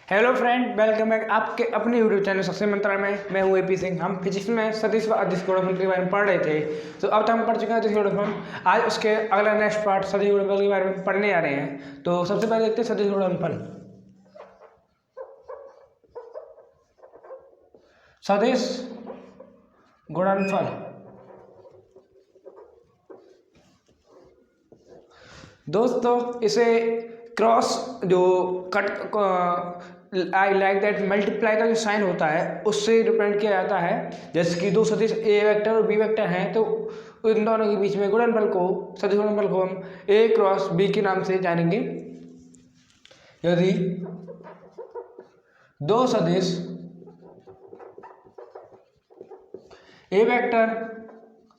Hello friend, welcome back आपके अपने YouTube channel सबसे मंत्रा में। मैं हूँ एपी सिंह। हम फिजिक्स में सदिश व अदिश गुणनफल के बारे में पढ़ रहे थे। तो अब तक हम पढ़ चुके हैं अदिश गुणनफल। आज उसके अगला नेक्स्ट पार्ट सदिश गुणनफल के बारे में पढ़ने जा रहे हैं। तो सबसे पहले देखते हैं सदिश गुणनफल। सदिश गुणनफल दोस्तों, इसे क्रॉस जो cut I like that multiply का जो साइन होता है उससे रिप्रेजेंट किया जाता है। जैसे कि दो सदिश ए वेक्टर और बी वेक्टर हैं, तो इन दोनों के बीच में गुणनफल को, सदिश गुणनफल को हम ए क्रॉस बी के नाम से जानेंगे। यदि दो सदिश ए वेक्टर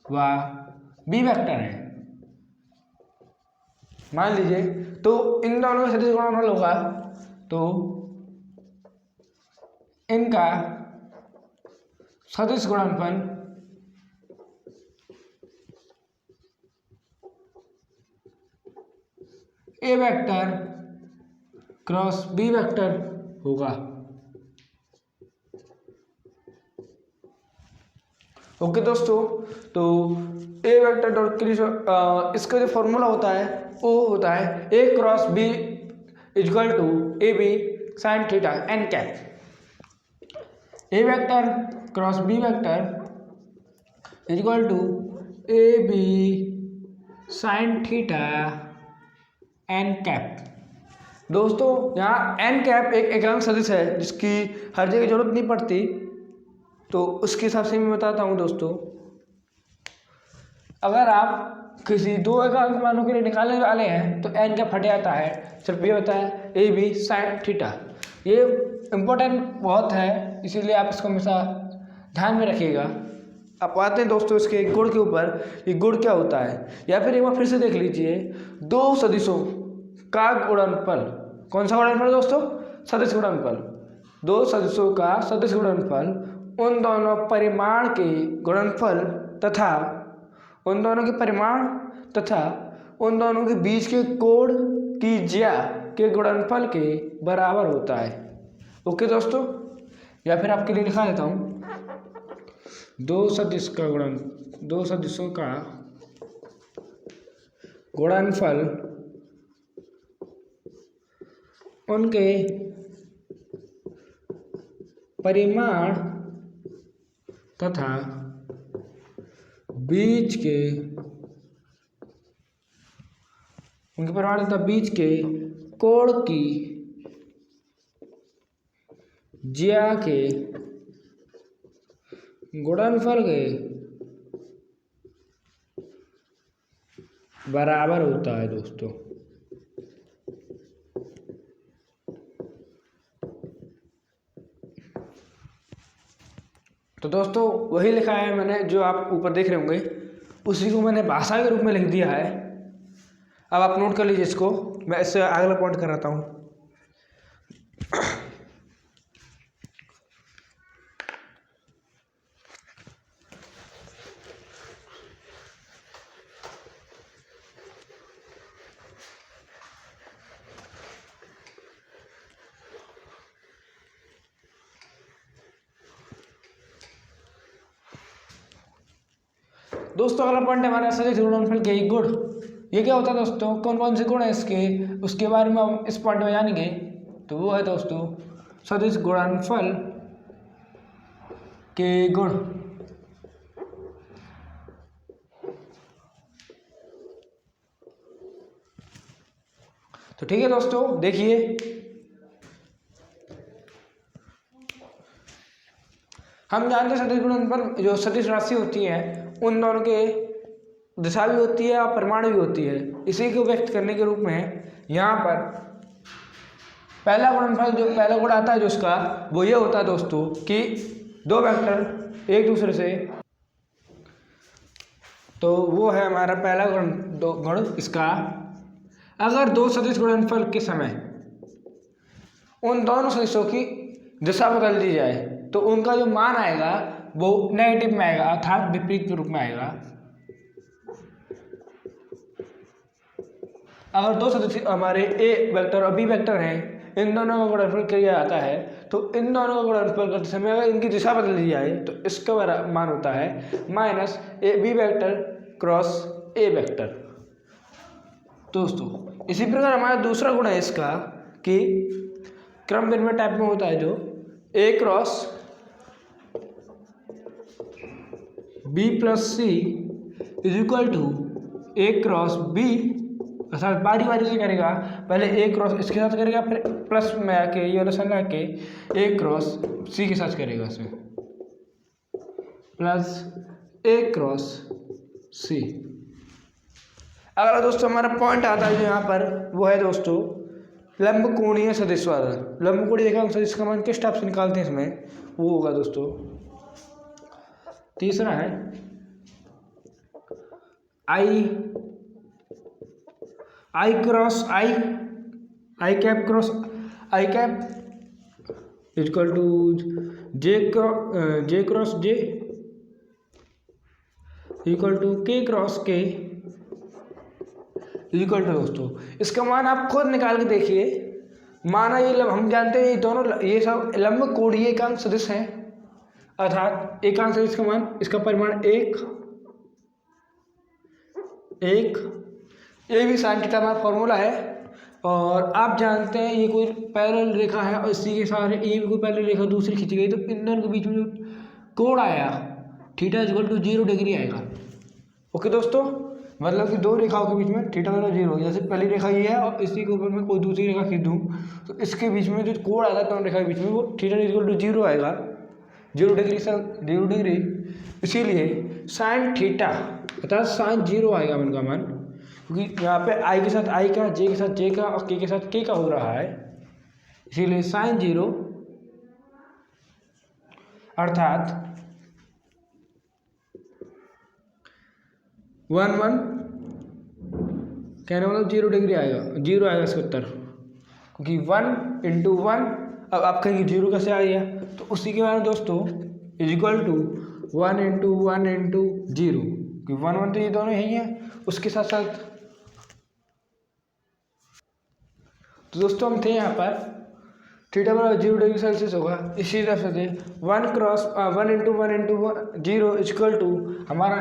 व बी वेक्टर हैं, मान लीजिए, तो इन दोनों का सदिश गुणनफल होगा तो इनका सदिश गुणनफल ए वेक्टर क्रॉस बी वेक्टर होगा। ओके दोस्तों, तो ए वेक्टर डॉट इसका जो फॉर्मूला होता है वो होता है a cross b equal to a b sine theta n cap. A vector cross b vector equal to a b sine theta n cap. दोस्तों, यहाँ एन कैप एक एकांक सदिश है जिसकी हर जगह जरूरत नहीं पड़ती, तो उसके हिसाब से मैं बताता हूँ। दोस्तों, अगर आप किसी दो एकांक मानों के लिए निकालने वाले हैं तो एन कैप हट जाता है। सिर्फ ये होता है ए बी साइन थीटा। ये इम्पोर्टेंट बहुत है, इसीलिए आप इसको हमेशा ध्यान में रखिएगा। अब आते हैं दोस्तों इसके गुण के ऊपर। ये गुण क्या होता है, या फिर एक बार फिर से देख लीजिए। दो सदिशों का गुणनफल, कौन सा गुणनफल दोस्तों? सदिश गुणनफल। दो सदिशों का सदिश गुणनफल उन दोनों परिमाण के गुणनफल तथा उन दोनों के परिमाण तथा उन दोनों के बीच के कोण की ज्या के गुणनफल के बराबर होता है। ओके दोस्तों, या फिर आपके लिए लिखा देता हूँ। दो सदिशों का गुणनफल उनके परिमाण तथा बीच के कोण की ज्या के गुणनफल के बराबर होता है। दोस्तों, तो दोस्तों वही लिखा है मैंने, जो आप ऊपर देख रहे होंगे, उसी को मैंने भाषा के रूप में लिख दिया है। अब आप नोट कर लीजिए इसको। मैं इससे अगला पॉइंट कराता हूँ। दोस्तों, अगला पॉइंट है हमारा सदिश गुणनफल के गुण। ये क्या होता है दोस्तों? कौन कौन से गुण है इसके, उसके बारे में हम इस पॉइंट में जानेंगे। तो वो है दोस्तों सदिश गुणनफल के गुण। तो ठीक है दोस्तों, देखिए, हम जानते हैं सदिश गुणनफल जो सदिश राशि होती है उन दोनों के दिशा भी होती है और परिमाण भी होती है। इसी को व्यक्त करने के रूप में यहाँ पर पहला गुणनफल, जो पहला गुण आता है जो उसका, वो ये होता है दोस्तों कि दो वेक्टर एक दूसरे से, तो वो है हमारा पहला गुण इसका। अगर दो सदिश गुणनफल के समय उन दोनों सदिशों की दिशा बदल दी जाए तो उनका जो मान आएगा वो नेगेटिव में आएगा, अर्थात विपरीत के रूप में आएगा। अगर दो सदिश हमारे ए वेक्टर और बी वेक्टर हैं, इन दोनों का गुणनफल किया जाता है तो इन दोनों का गुणनफल करते समय अगर इनकी दिशा बदल दी जाए तो इसका मान होता है minus A B vector cross A vector. दोस्तों इसी प्रकार हमारा दूसरा गुण है इसका कि क्रम विनिमय टाइप में होता है जो a cross b plus c is equal to a cross b, अर्थात बारी बारी से करेगा, पहले ए क्रॉस इसके साथ करेगा फिर प्लस में आके ये वाला साइन आके ए क्रॉस सी के साथ करेगा, इसमें प्लस ए क्रॉस सी। अगला दोस्तों हमारा पॉइंट आता है जो यहाँ पर वो है दोस्तों लंबकोणीय सदिश वाला। लंबकोणीय रेखा सदिश का मान किस टाइप से निकालते हैं इसमें, वो होगा दोस्तों तीसरा है i cross i cap cross i cap equal to j cross j equal to k cross k equal to. दोस्तों इसका मान आप खुद निकाल के देखिए। माना ये हम जानते हैं ये दोनों ये सब लंबकोणीय एकांक सदिश हैं, अर्थात एकांक सदिश का मान इसका परिमाण एक ये भी साइन थीटा हमारा फॉर्मूला है। और आप जानते हैं ये कोई पैरेलल रेखा है और इसी के साथ ये भी कोई पैरेलल रेखा दूसरी खींची गई तो इन दोनों के बीच में जो कोण आया थीटा इक्वल टू 0 डिग्री आएगा। ओके दोस्तों, मतलब कि दो रेखाओं के बीच में थीटा वाला 0, जैसे पहली रेखा ये है और इसी के ऊपर मैं कोई दूसरी रेखा खींच दूँ तो इसके बीच में जो कोण आता है दोनों रेखा के बीच में वो थीटा इक्वल टू 0 आएगा, 0 डिग्री से 0 डिग्री। इसीलिए साइन थीटा अर्थात साइन 0 आएगा इनका मान, क्योंकि यहाँ पे आई के साथ आई का, जे के साथ जे का और के साथ के का हो रहा है, इसीलिए साइन 0 अर्थात 1 कहने मतलब 0 डिग्री आएगा, 0 आएगा इसका उत्तर, क्योंकि 1 इंटू 1। अब आप कहेंगे 0 कैसे आ गया, तो उसी के बाद दोस्तों is equal to 1 into 1 into 0, क्योंकि 1 1 तो ये दोनों यही हैं। उसके साथ साथ तो दोस्तों हम थे यहाँ पर थीटा बराबर 0 डिग्री सेल्सियस होगा, इसी तरह से थे 1 इंटू 1 इंटू 0 इक्वल टू हमारा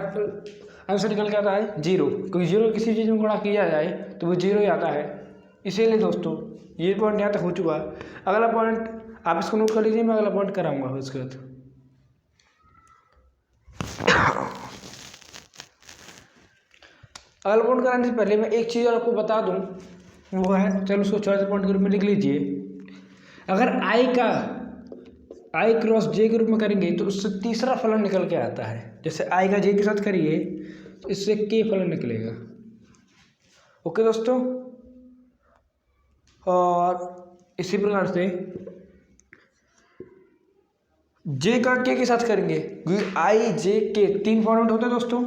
आंसर निकल के आता है 0, क्योंकि 0 किसी चीज़ में गुणा किया जाए तो वो 0 ही आता है। इसीलिए दोस्तों ये पॉइंट यहाँ तक हो चुका। अगला पॉइंट आप इसको नोट कर लीजिए, मैं अगला पॉइंट कराऊंगा उसके बाद। अगला पॉइंट कराने से पहले मैं एक चीज़ और आपको बता दूं, वो है, चलो उसको चौथे पॉइंट के रूप में लिख लीजिए। अगर आई क्रॉस जे के रूप में करेंगे तो उससे तीसरा फलन निकल के आता है। जैसे आई का जे के साथ करिए तो इससे के फलन निकलेगा। ओके दोस्तों, और इसी प्रकार से जे का के साथ करेंगे, क्योंकि आई जे के 3 फॉर्मेट होते हैं दोस्तों।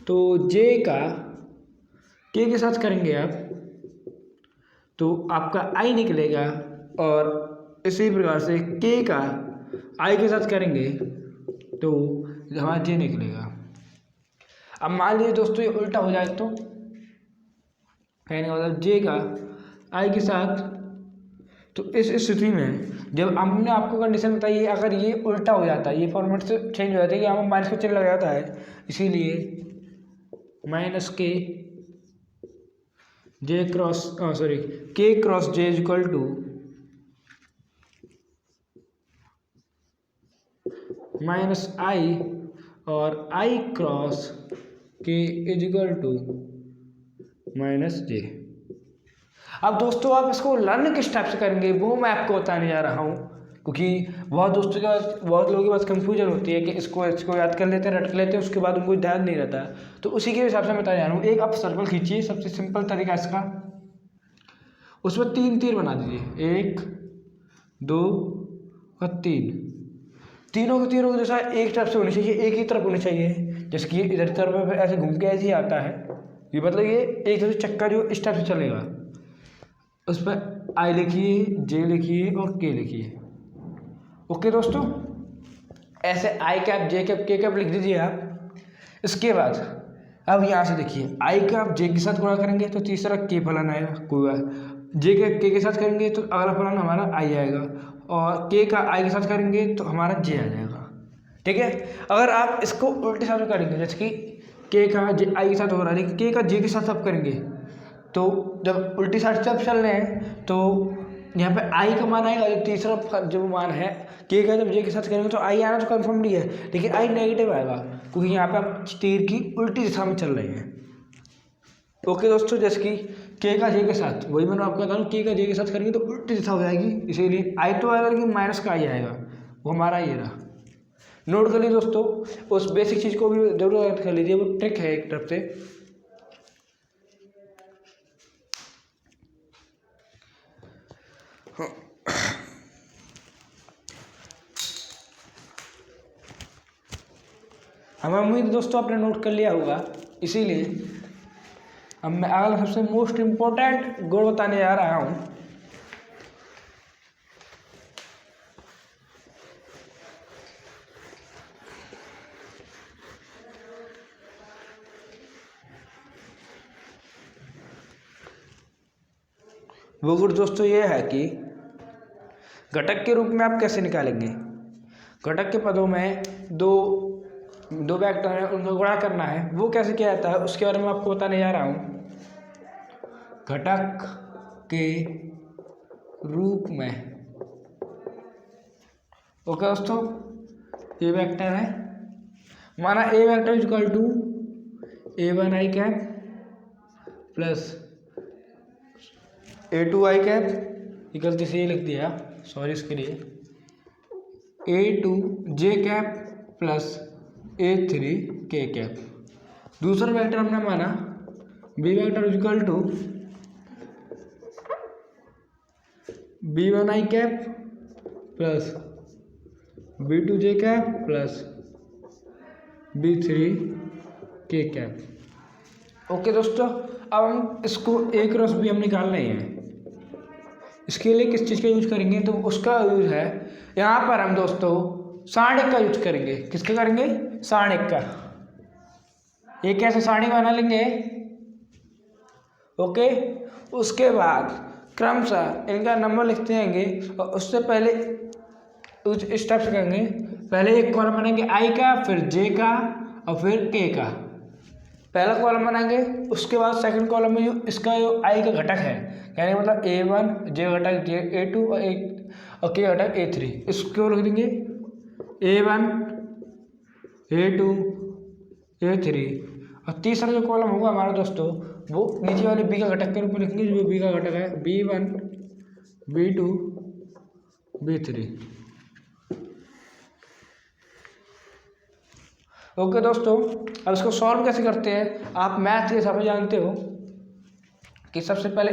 तो जे का के साथ करेंगे आप तो आपका आई निकलेगा, और इसी प्रकार से के का आई के साथ करेंगे तो हमारा जे निकलेगा। अब मान लीजिए दोस्तों ये उल्टा हो जाए तो कहने का मतलब जे का आई के साथ, तो इस स्थिति में जब हमने आपको कंडीशन बताई है, अगर ये उल्टा हो जाता है, ये फॉर्मेट से चेंज हो जाता है कि यहाँ माइनस का चिन्ह लग जाता है, इसीलिए minus k j cross k cross j is equal to minus i और i cross k is equal to minus j. अब दोस्तों आप इसको लर्न किस टाइप से करेंगे वो मैं आपको बताने जा रहा हूँ, क्योंकि बहुत लोगों के पास कंफ्यूजन होती है कि इसको याद कर लेते हैं, रट लेते हैं, उसके बाद उनको ध्यान नहीं रहता। तो उसी के हिसाब से मैं बताने जा रहा हूँ। एक आप सर्कल खींचिए, सबसे सिंपल तरीका इसका, उसमें 3 तीर बना दीजिए, 1 2 और 3। तीनों की दिशा एक तरफ से होनी चाहिए, एक ही तरफ होनी चाहिए। जैसे कि इधर तरफ ऐसे घूम के ऐसे ही आता है, ये मतलब ये एक तरफ चक्का जो इस टाइप से चलेगा, उस पर आई लिखिए, जे लिखिए और के लिखिए। ओके दोस्तों, ऐसे आई कैप जे कैप के कैप लिख दीजिए आप। इसके बाद अब यहाँ से देखिए, आई का आप जे के साथ गुणा करेंगे तो तीसरा के फलन आएगा, कोई जे के साथ करेंगे तो अगला फलन हमारा आई आएगा, और के का आई के साथ करेंगे तो हमारा जे आ जाएगा। ठीक है, अगर आप इसको उल्टे साथ में करेंगे, जैसे कि के का जे आई के साथ हो रहा है, लेकिन के का जे के साथ आप करेंगे, तो जब उल्टी साइड से आप चल रहे हैं तो यहाँ पे आई का मान आएगा, जो तीसरा जो मान है के का जब जे के साथ करेंगे तो आई आना तो कन्फर्म नहीं है, लेकिन आई नेगेटिव आएगा, क्योंकि यहाँ पे आप तीर की उल्टी दिशा में चल रहे हैं। ओके दोस्तों, जैसे कि के का जे के साथ, वही मैंने आपको बता रहा हूँ, के का जे के साथ करेंगे तो उल्टी दिशा हो जाएगी, इसीलिए आई तो आएगा लेकिन माइनस का आई आएगा, वो हमारा ये रहा। नोट कर लीजिए दोस्तों, उस बेसिक चीज़ को भी जरूर याद कर लीजिए, वो ट्रिक है एक तरफ से। हमें उम्मीद दोस्तों आपने नोट कर लिया होगा, इसीलिए अब मैं अगला सबसे मोस्ट इम्पोर्टेंट गुण बताने जा रहा हूँ। वो गुण दोस्तों ये है कि घटक के रूप में आप कैसे निकालेंगे। घटक के पदों में दो वेक्टर हैं, उनको गुणा करना है, वो कैसे किया जाता है उसके बारे में आपको बताने जा रहा हूँ। घटक के रूप में, ओके दोस्तों, ये वेक्टर है, माना a vector equal to A1 i cap plus A2 i cap, ये गलती से ये लिख दिया, सॉरी इसके लिए, A2 जे कैप प्लस A3 के कैप। दूसरा वेक्टर हमने माना B vector equal to B1 I cap plus B2 J cap plus B3 K cap. Okay दोस्तों, अब हम इसको एक क्रॉस बी हम निकाल रहे हैं। इसके लिए किस चीज़ का यूज करेंगे, तो उसका यूज है यहाँ पर हम दोस्तों सारणिक का यूज करेंगे। किसका करेंगे? सारणिक का। ये कैसे सारणिक बना लेंगे, ओके। उसके बाद क्रमशः इनका नंबर लिखते जाएंगे, और उससे पहले उस स्टेप से करेंगे। पहले एक कॉलम बनाएंगे आई का, फिर जे का, और फिर के का। पहला कॉलम बनाएंगे, उसके बाद सेकंड कॉलम में जो इसका जो आई का घटक है, यानी मतलब A1 जे घटक A2 और के घटक A3, इसको लिख देंगे A1 A2 A3। और तीसरा जो कॉलम होगा हमारा दोस्तों, वो नीचे वाले बी का घटक के रूप में लिखेंगे, जो बी का घटक है B1 B2 B3। ओके दोस्तों, अब इसको सॉल्व कैसे करते हैं, आप मैथ के हिसाब से जानते हो कि सबसे पहले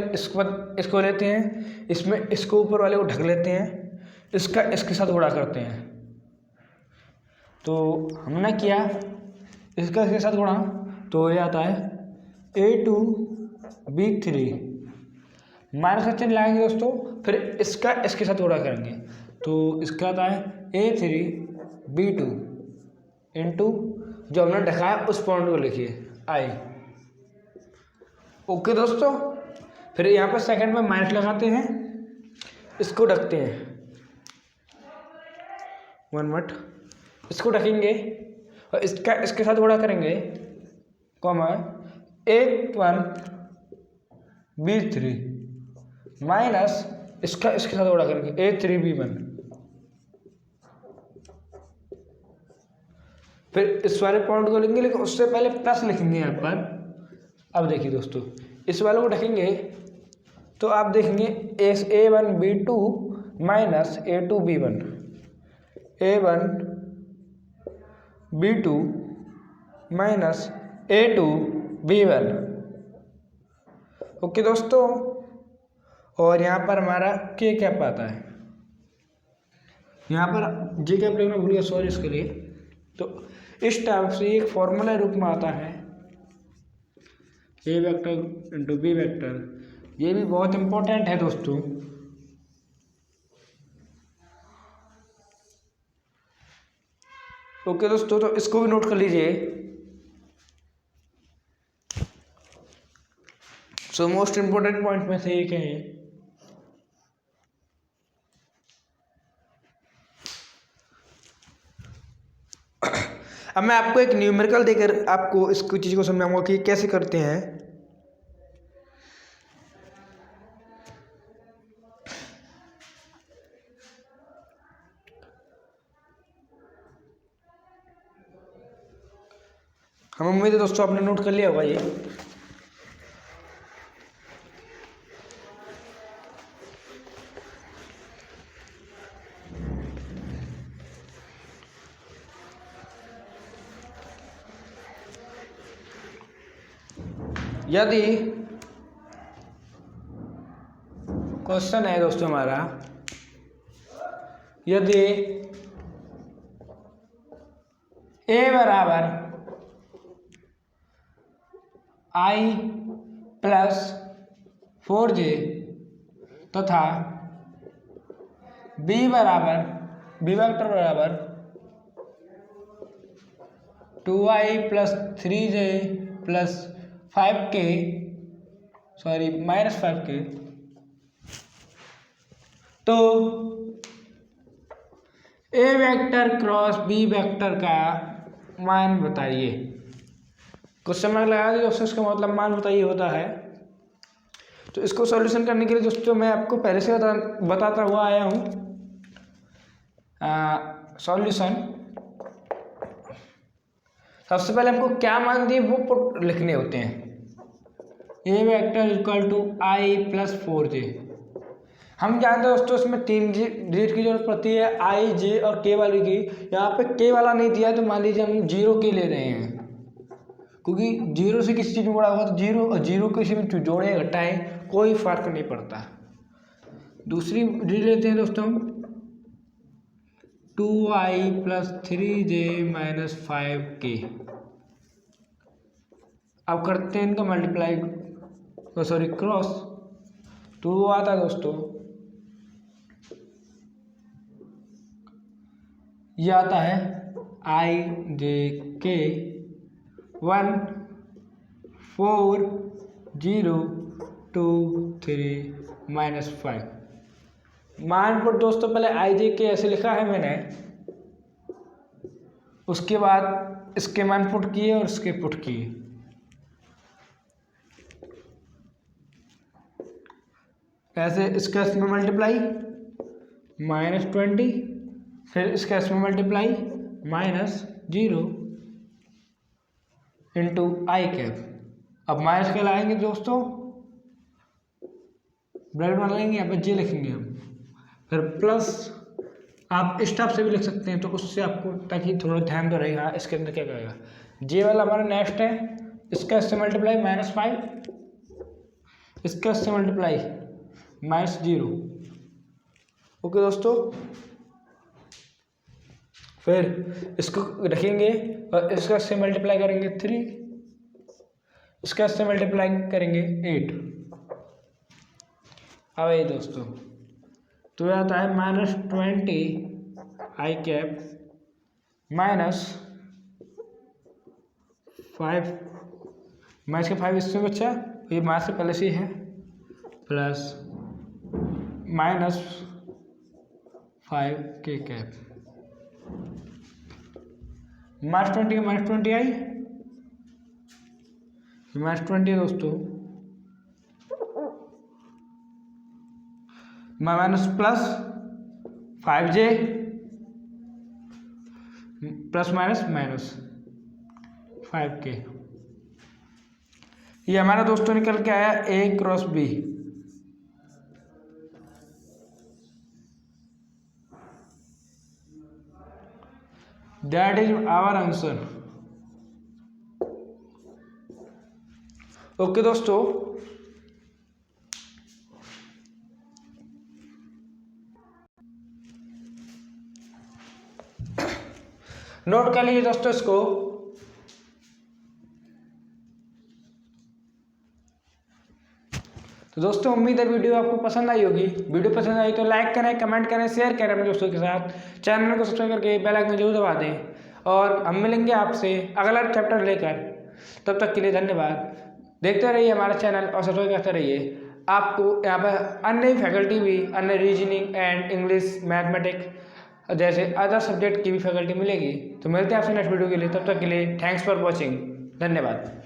इसको लेते हैं, इसमें इसको ऊपर वाले को ढक लेते हैं, इसका इसके साथ गुणा करते हैं। तो हमने किया इसका इसके साथ गुणा, तो ये आता है A2 B3 माइनस का चिन्ह लाएंगे दोस्तों, फिर इसका इसके साथ गुणा करेंगे, तो इसका आता है A3 B2 इंटू जो हमने ढकाया उस पॉइंट को लिखिए आई। ओके दोस्तों, फिर यहाँ पर सेकंड में माइनस लगाते हैं, इसको ढकते हैं 1 मिनट, इसको ढकेंगे और इसका इसके साथ गुणा करेंगे, कॉमा A1 B3 माइनस इसका इसके साथ गुणा करेंगे A3 B1। फिर इस वाले पॉइंट को लिखेंगे, लेकिन उससे पहले प्लस लिखेंगे यहाँ पर। अब देखिए दोस्तों, इस वाले को ढकेंगे तो आप देखेंगे A1 B2 minus A2 B1, A1 B2 minus A2 B1। Okay दोस्तों, और यहाँ पर हमारा के कैप आता है, यहाँ पर जे कैप लिखना भूल गया, सॉरी इसके लिए। तो इस टाइप से एक फॉर्मूला रूप में आता है ए वेक्टर इंटू बी वेक्टर। ये भी बहुत इंपॉर्टेंट है दोस्तों। ओके दोस्तों, तो इसको भी नोट कर लीजिए। सो मोस्ट इंपॉर्टेंट पॉइंट में से एक है अब मैं आपको एक न्यूमेरिकल देकर आपको इस चीज़ को समझाऊंगा कि कैसे करते हैं। हम उम्मीद है दोस्तों आपने नोट कर लिया होगा ये। यदि क्वेश्चन है दोस्तों हमारा, यदि a बराबर i प्लस 4j तथा b वेक्टर बराबर 2i plus 3j plus 5k minus 5k, तो a vector cross b vector का मान बताइए। क्वेश्चन मार्क लगा दिया दोस्तों, इसका मतलब मान बताइए होता है। तो इसको सॉल्यूशन करने के लिए दोस्तों मैं आपको पहले से बताता हुआ आया हूँ सॉल्यूशन। सबसे पहले हमको क्या मान दिए वो पुट लिखने होते हैं। A vector equal to i plus 4j। हम जानते हैं दोस्तों इसमें 3 डिजिट की जरूरत पड़ती है, आई जे और के वाले की। यहाँ पे के वाला नहीं दिया तो मान लीजिए हम 0 के ले रहे हैं, क्योंकि 0 से किसी चीज़ में बड़ा होगा तो 0 और 0 किसी में जोड़े घटाएं कोई फर्क नहीं पड़ता। दूसरी डिजिट लेते हैं दोस्तों 2i plus 3j minus 5k। अब करते हैं इनका मल्टीप्लाई, क्रॉस। तो वो आता है दोस्तों, ये आता है i j k 1 4 0 2 3 माइनस 5। मान पर दोस्तों पहले आई जे के ऐसे लिखा है मैंने, उसके बाद इसके मान पुट किए और इसके पुट किए। ऐसे इसका इसमें मल्टीप्लाई -20, फिर इसका इसमें मल्टीप्लाई -0 इंटू आई कैप। अब माइनस के लाएंगे दोस्तों, ब्रैकेट बना लेंगे, यहाँ पे जे लिखेंगे हम, फिर प्लस। आप स्टॉप से भी लिख सकते हैं, तो उससे आपको ताकि थोड़ा ध्यान तो रहेगा इसके अंदर क्या करेगा। जे वाला हमारा नेक्स्ट है, इसका इससे मल्टीप्लाई -5, इसका इससे मल्टीप्लाई -0। ओके दोस्तों, फिर इसको रखेंगे और इसका इससे मल्टीप्लाई करेंगे 3, इसका इससे मल्टीप्लाई करेंगे 8। अब ये दोस्तों तो यह आता है -20 आई कैप -5 माइनस के 5 इससे बचा, ये माइनस से पहले से ही है, प्लस -5 के कैप। -20 का -20 आई, -20 दोस्तों minus plus 5j plus minus 5k। ये हमारा दोस्तों निकल के आया a cross b। That is our answer. Okay दोस्तों, नोट कर लीजिए दोस्तों इसको। तो दोस्तों उम्मीद है वीडियो आपको पसंद आई होगी। वीडियो पसंद आई तो लाइक करें, कमेंट करें, शेयर करें अपने दोस्तों के साथ। चैनल को सब्सक्राइब करके बेल आइकन जरूर दबा दें और हम मिलेंगे आपसे अगला चैप्टर लेकर। तब तक के लिए धन्यवाद। देखते रहिए हमारा चैनल और सब्सक्राइब करते रहिए। आपको यहाँ पर अन्य फैकल्टी भी अन्य रीजनिंग एंड इंग्लिश मैथमेटिक्स जैसे अदर सब्जेक्ट की भी फैकल्टी मिलेगी। तो मिलते हैं आपसे नेक्स्ट वीडियो के लिए, तब तक के लिए थैंक्स फॉर वॉचिंग, धन्यवाद।